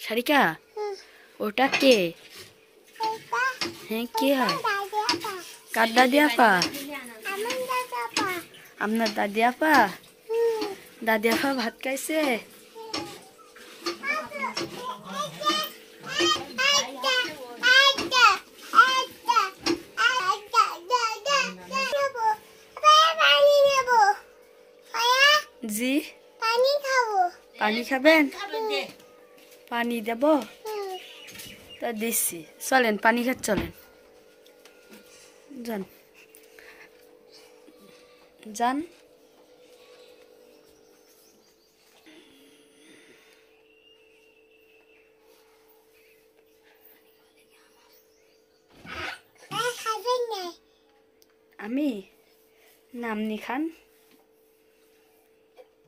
সারিকা ওটা কে? হ্যাঁ কে হয়? কার দাদি আপা? আপনার দাদি আপা? দাদি আপা ভাত খাইছে? জি পানি খাবেন? পানি দেব? তা দিচ্ছি, চলেন পানি খাত চলেন, যান যান। আমি নামনি খান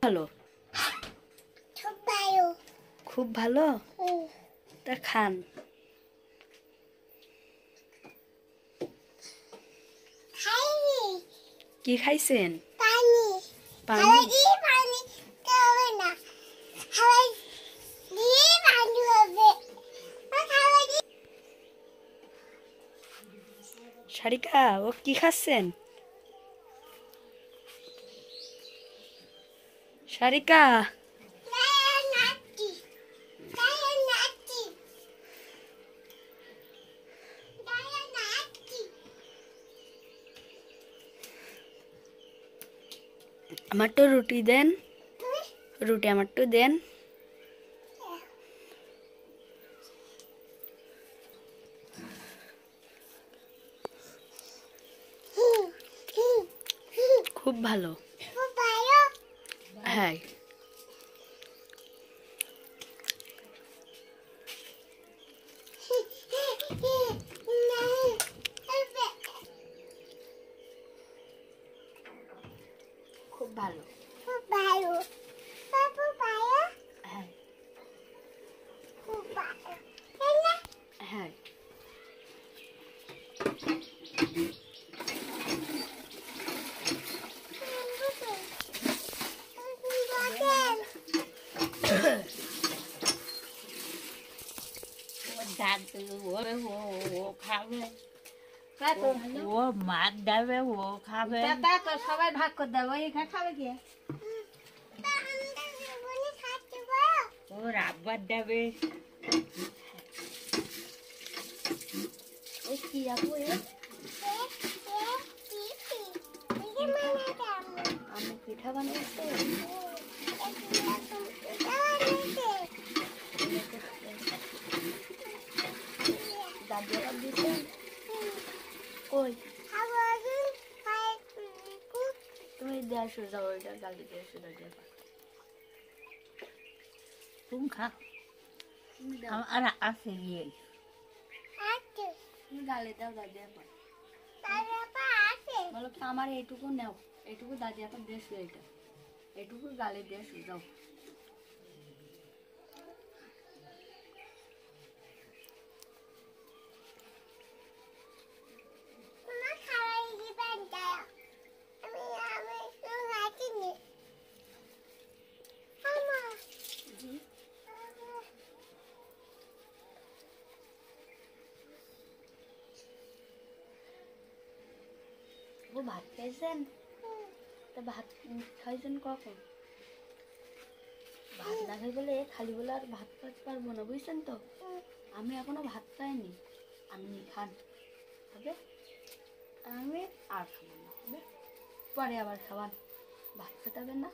ভালো, খুব ভালো, তা খান। কি খাইছেন? পানি। সারিকা ও কি খাচ্ছেন? সারিকা আমার তো রুটি দেন, রুটি আমার তো দেন। খুব ভালো, হ্যাঁ খুব ভালো, হ্যাঁ হ্যাঁ। ও মাছ দেবে, ও খাবে, সবাই ভাগ করে দেবো, এখানে খাবে কি? ওর আব্বার দেবে। কি আপু আমি পিঠা বানাইছি, দাদি আবার দিচ্ছেন কই? তুমি দিয়ে আসো, যাও ওইটা গালি দিয়ে আসো দাদি আপা। তুমি খা, আর আছে গিয়ে তুমি গালে দাও দাদি আপা, বলো কি আমার এইটুকু নাও, এইটুকু দাদি আপা দিয়েছো, এইটা এইটুকু গালে দিয়েছো, যাও। ও ভাত খাইছেন? তা ভাত খাইছেন কখন? ভাত না খাই বলে খালি বলে আর ভাত খাইতে পারবো না, বুঝছেন তো? আমি এখনো ভাত খাইনি, আপনি খান, হবে? আমি আর খাবো না, হবে? পরে আবার খাবান, ভাত খেতে হবে না।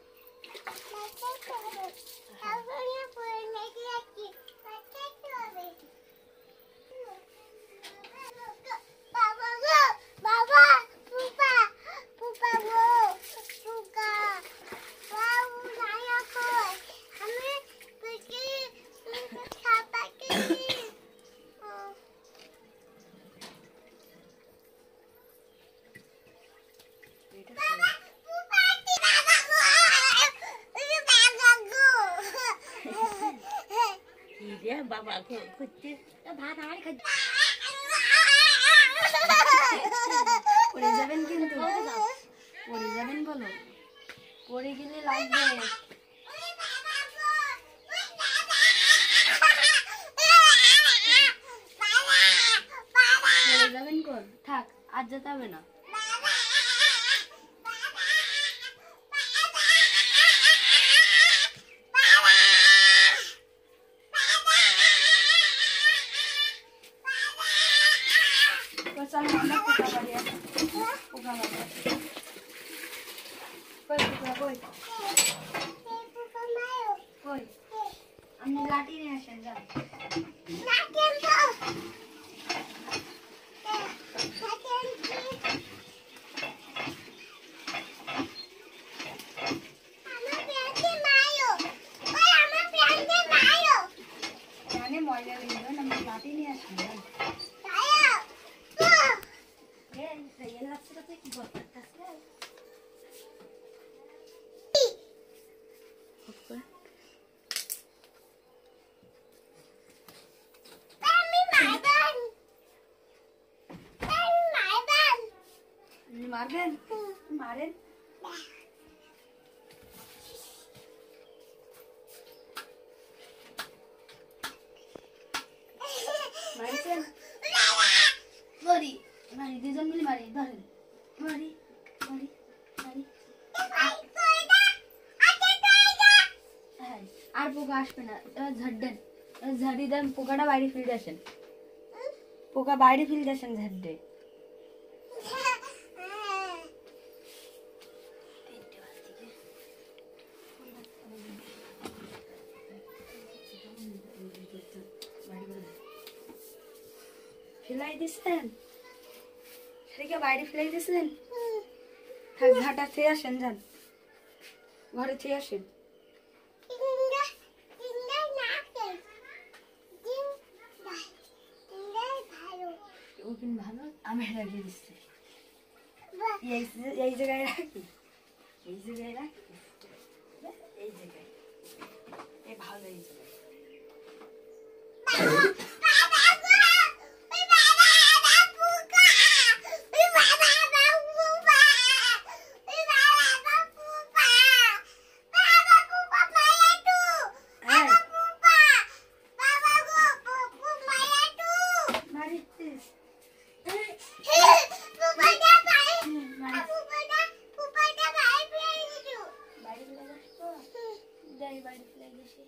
বাবা খুঁজছে ভাত আর পড়ে যাবেন, কিন্তু পড়ে যাবেন, বলো পড়ে গেলে লাগবে। আর যেতে হবে না। চলো আমরা পোকা বাড়ি আসি, পোকা বাড়ি আসি। কই পোকা কই কই? আপনি লাঠি নিয়ে আসেন যান। জানে ময়লা হয়ে যাবে না, আপনি লাঠি নিয়ে আসেন যান। এই লাচ্ছিটাতে কি করতেছে? মারবেন? মারেন। মারছেন? মারি মারি, দুজন মিলে মারি, ধরেন মারি মারি মারি। হ্যাঁ, আর পোকা আসবে না। এবার ঝাড় দেন, ঝাড়ি দেন, পোকাটা বাইরে ফেলে আসেন, পোকা বাইরে ফেলে আসেন ঝাড় দিয়ে। ফেলাই দিচ্ছেন? সেটাকে বাইরে ফেলাই দিচ্ছেন? থাক, ঝাঁটা খেয়ে আসেন, যান ঘরে খেয়ে আসেন। ভালো, আমি রেখে দিচ্ছি। এই জায়গায় রাখি, এই জায়গায় রাখি, এই জায়গায়, এই ভালো, এই জায়গায়। বাড়ি ফেলে গেছি।